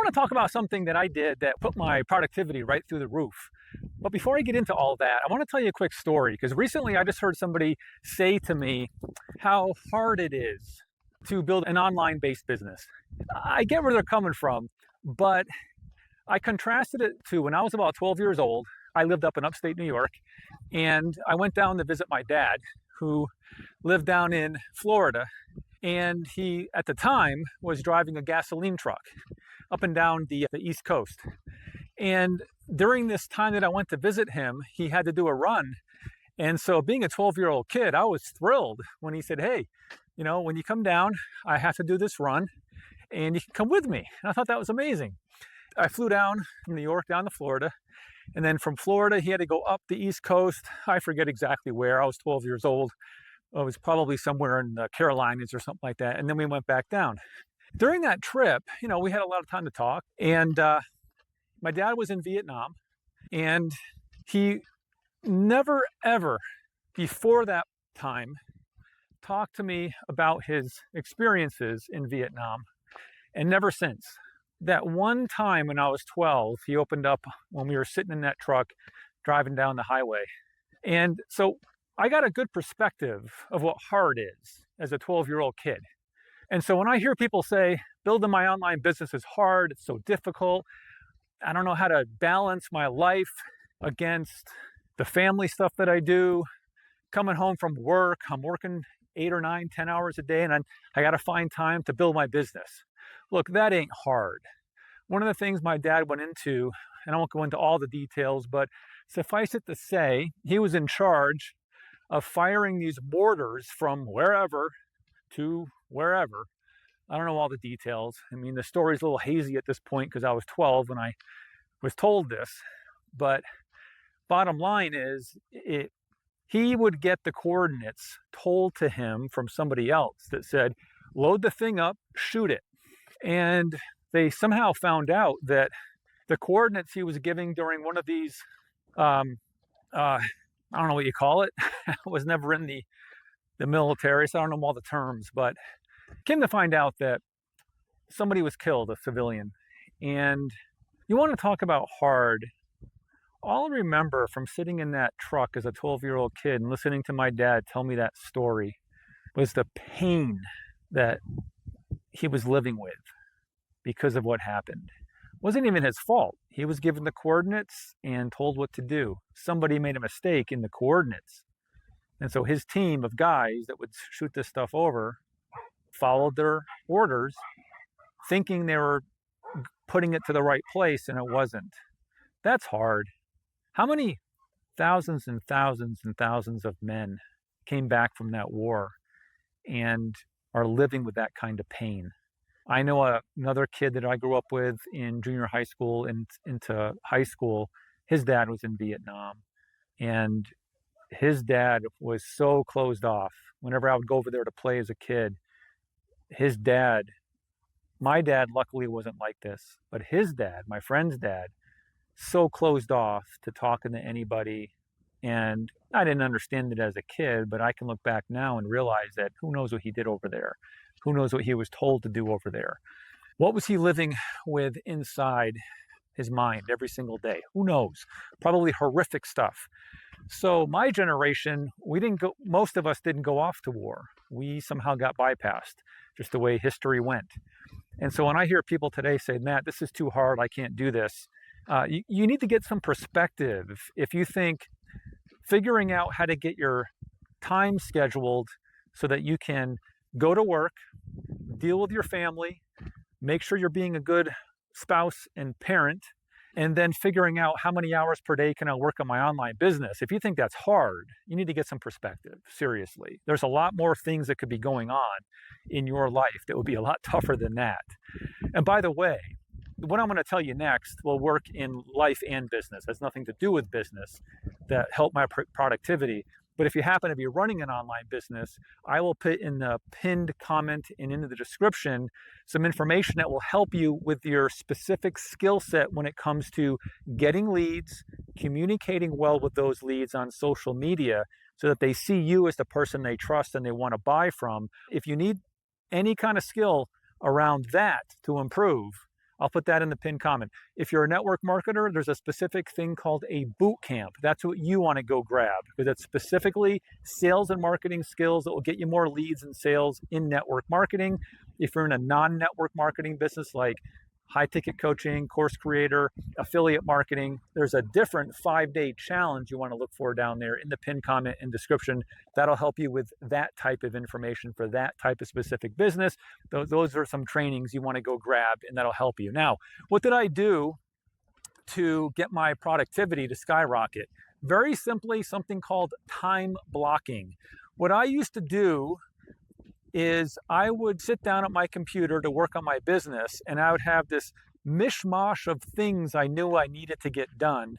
want to talk about something that I did that put my productivity right through the roof. But before I get into all that, I want to tell you a quick story because recently I just heard somebody say to me how hard it is to build an online based business. I get where they're coming from, but I contrasted it to when I was about 12 years old. I lived up in upstate New York, and I went down to visit my dad, who lived down in Florida. And he, at the time, was driving a gasoline truck up and down the East Coast. And during this time that I went to visit him, he had to do a run. And so, being a 12-year-old kid, I was thrilled when he said, "Hey, when you come down, I have to do this run, and you can come with me." And I thought that was amazing. I flew down from New York down to Florida. And then from Florida, he had to go up the East Coast. I forget exactly where. I was 12 years old. It was probably somewhere in the Carolinas or something like that. And then we went back down. During that trip, we had a lot of time to talk. And my dad was in Vietnam. And he never, ever before that time talked to me about his experiences in Vietnam. And never since. That one time when I was 12, he opened up when we were sitting in that truck driving down the highway. And so I got a good perspective of what hard is as a 12-year-old kid. And so when I hear people say, building my online business is hard, it's so difficult, I don't know how to balance my life against the family stuff that I do, coming home from work, I'm working 8 or 9, 10 hours a day, and I got to find time to build my business. Look, that ain't hard. One of the things my dad went into, and I won't go into all the details, but suffice it to say, he was in charge of firing these mortars from wherever to wherever. I don't know all the details. I mean, the story's a little hazy at this point because I was 12 when I was told this. But bottom line is, he would get the coordinates told to him from somebody else that said, load the thing up, shoot it. And they somehow found out that the coordinates he was giving during one of these, I don't know what you call it. I was never in the military, so I don't know all the terms, but came to find out that somebody was killed, a civilian. And you want to talk about hard. All I remember from sitting in that truck as a 12-year-old kid and listening to my dad tell me that story was the pain that he was living with because of what happened. It wasn't even his fault. He was given the coordinates and told what to do. Somebody made a mistake in the coordinates. And so his team of guys that would shoot this stuff over followed their orders, thinking they were putting it to the right place, and it wasn't. That's hard. How many thousands and thousands and thousands of men came back from that war and are living with that kind of pain? I know another kid that I grew up with in junior high school and into high school. His dad was in Vietnam, and his dad was so closed off. Whenever I would go over there to play as a kid, my dad luckily wasn't like this, but his dad, my friend's dad, so closed off to talking to anybody. And I didn't understand it as a kid, but I can look back now and realize that who knows what he did over there? Who knows what he was told to do over there? What was he living with inside his mind every single day? Who knows? Probably horrific stuff. So my generation, most of us didn't go off to war. We somehow got bypassed, just the way history went. And so when I hear people today say, Matt, this is too hard, I can't do this, you need to get some perspective. If you think figuring out how to get your time scheduled so that you can go to work, deal with your family, make sure you're being a good spouse and parent, and then figuring out how many hours per day can I work on my online business. If you think that's hard, you need to get some perspective, seriously. There's a lot more things that could be going on in your life that would be a lot tougher than that. And by the way, what I'm going to tell you next will work in life and business. It has nothing to do with business that help my productivity. But if you happen to be running an online business, I will put in the pinned comment and into the description some information that will help you with your specific skill set when it comes to getting leads, communicating well with those leads on social media so that they see you as the person they trust and they want to buy from. If you need any kind of skill around that to improve, I'll put that in the pinned comment. If you're a network marketer, there's a specific thing called a boot camp. That's what you want to go grab, because it's specifically sales and marketing skills that will get you more leads and sales in network marketing. If you're in a non-network marketing business like high ticket coaching, course creator, affiliate marketing, there's a different 5-day challenge you want to look for down there in the pinned comment and description. That'll help you with that type of information for that type of specific business. Those are some trainings you want to go grab, and that'll help you. Now, what did I do to get my productivity to skyrocket? Very simply, something called time blocking. What I used to do is I would sit down at my computer to work on my business, and I would have this mishmash of things I knew I needed to get done,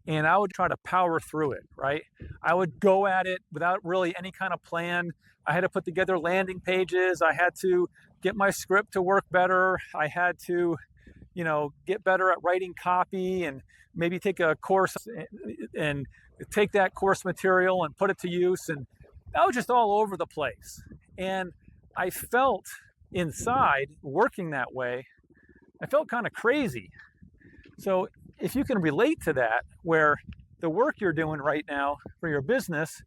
and I would try to power through it, right? I would go at it without really any kind of plan. I had to put together landing pages. I had to get my script to work better. I had to, get better at writing copy, and maybe take a course and take that course material and put it to use. And I was just all over the place. And I felt inside, working that way, I felt kind of crazy. So if you can relate to that, where the work you're doing right now for your business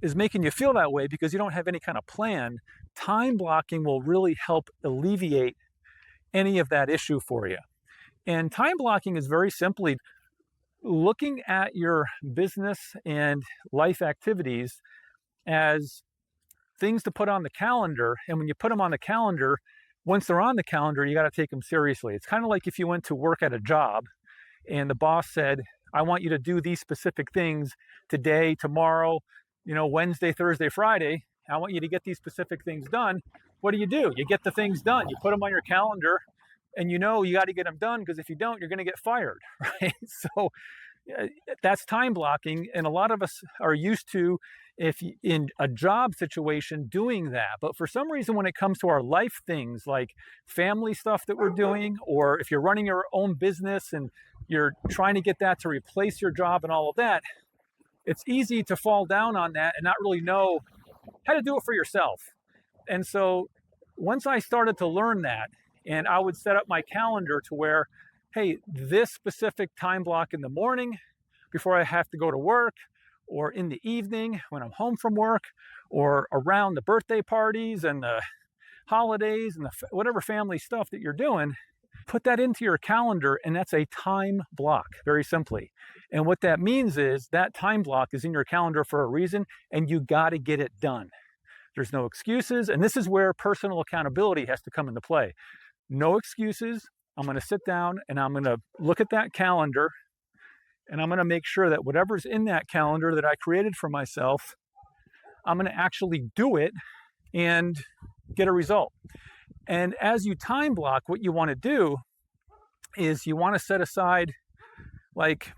is making you feel that way because you don't have any kind of plan, time blocking will really help alleviate any of that issue for you. And time blocking is very simply looking at your business and life activities as things to put on the calendar. And when you put them on the calendar, once they're on the calendar, you got to take them seriously. It's kind of like if you went to work at a job and the boss said, I want you to do these specific things today, tomorrow, Wednesday, Thursday, Friday. I want you to get these specific things done. What do? You get the things done. You put them on your calendar, and you got to get them done, because if you don't, you're going to get fired, right? So that's time blocking. And a lot of us are used to, if in a job situation, doing that. But for some reason, when it comes to our life things like family stuff that we're doing, or if you're running your own business and you're trying to get that to replace your job and all of that, it's easy to fall down on that and not really know how to do it for yourself. And so once I started to learn that, and I would set up my calendar to where, hey, this specific time block in the morning before I have to go to work, or in the evening when I'm home from work, or around the birthday parties and the holidays and whatever family stuff that you're doing, put that into your calendar, and that's a time block, very simply. And what that means is that time block is in your calendar for a reason, and you got to get it done. There's no excuses, and this is where personal accountability has to come into play. No excuses. I'm going to sit down and I'm going to look at that calendar, and I'm going to make sure that whatever's in that calendar that I created for myself, I'm going to actually do it and get a result. And as you time block, what you want to do is you want to set aside like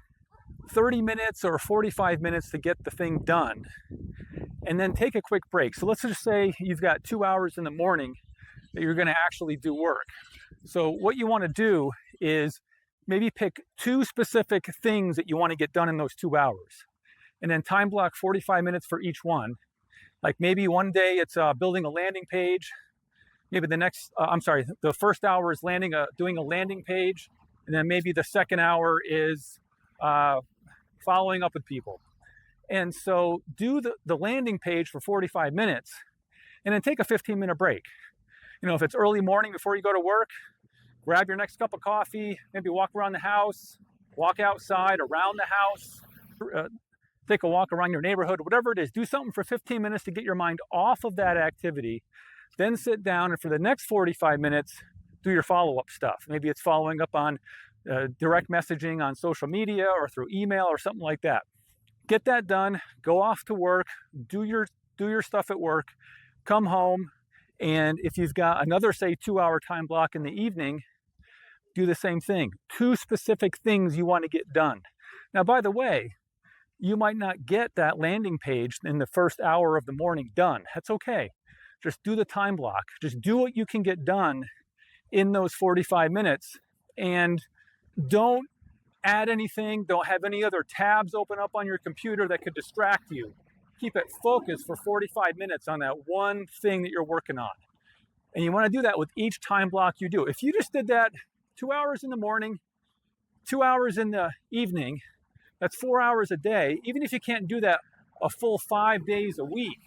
30 minutes or 45 minutes to get the thing done, and then take a quick break. So let's just say you've got 2 hours in the morning that you're going to actually do work. So what you want to do is maybe pick 2 specific things that you want to get done in those 2 hours, and then time block 45 minutes for each one. Like maybe one day it's building a landing page. Maybe the first hour is doing a landing page, and then maybe the second hour is following up with people. And so do the landing page for 45 minutes, and then take a 15-minute break. If it's early morning before you go to work, grab your next cup of coffee, maybe walk around the house, walk outside around the house, take a walk around your neighborhood, whatever it is. Do something for 15 minutes to get your mind off of that activity. Then sit down, and for the next 45 minutes, do your follow-up stuff. Maybe it's following up on direct messaging on social media or through email or something like that. Get that done, go off to work, do your stuff at work, come home, and if you've got another, say, 2-hour time block in the evening, do the same thing. 2 specific things you want to get done. Now, by the way, you might not get that landing page in the first hour of the morning done. That's okay. Just do the time block. Just do what you can get done in those 45 minutes, and don't add anything. Don't have any other tabs open up on your computer that could distract you. Keep it focused for 45 minutes on that one thing that you're working on. And you want to do that with each time block you do. If you just did that 2 hours in the morning, 2 hours in the evening. That's 4 hours a day. Even if you can't do that a full 5 days a week,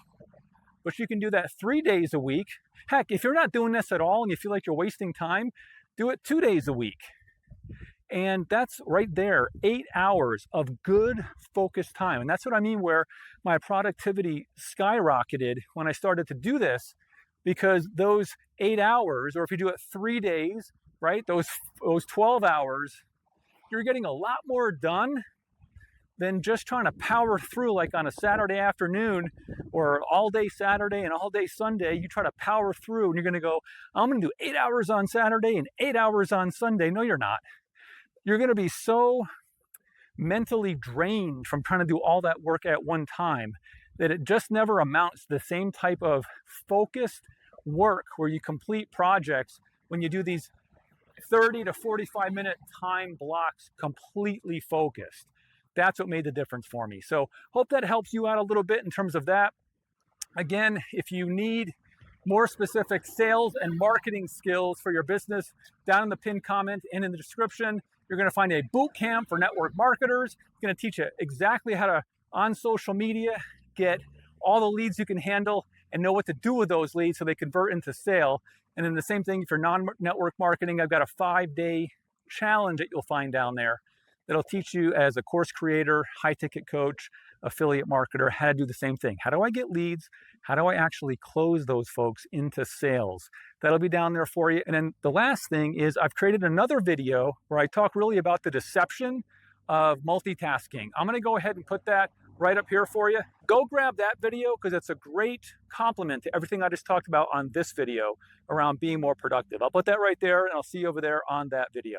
but you can do that 3 days a week. Heck, if you're not doing this at all and you feel like you're wasting time, do it 2 days a week. And that's right there, 8 hours of good focused time. And that's what I mean where my productivity skyrocketed when I started to do this, because those 8 hours, or if you do it 3 days, right, those 12 hours, you're getting a lot more done than just trying to power through like on a Saturday afternoon or all day Saturday and all day Sunday. You try to power through and you're going to go, I'm going to do 8 hours on Saturday and 8 hours on Sunday. No, you're not. You're going to be so mentally drained from trying to do all that work at one time that it just never amounts to the same type of focused work where you complete projects when you do these 30 to 45 minute time blocks completely focused. That's what made the difference for me. So hope that helps you out a little bit in terms of that. Again, if you need more specific sales and marketing skills for your business, down in the pinned comment and in the description, you're going to find a boot camp for network marketers. It's going to teach you exactly how to, on social media, get all the leads you can handle and know what to do with those leads so they convert into sale. And then the same thing for non-network marketing. I've got a 5-day challenge that you'll find down there that'll teach you as a course creator, high ticket coach, affiliate marketer, how to do the same thing. How do I get leads? How do I actually close those folks into sales? That'll be down there for you. And then the last thing is I've created another video where I talk really about the deception of multitasking. I'm going to go ahead and put that right up here for you. Go grab that video because it's a great complement to everything I just talked about on this video around being more productive. I'll put that right there and I'll see you over there on that video.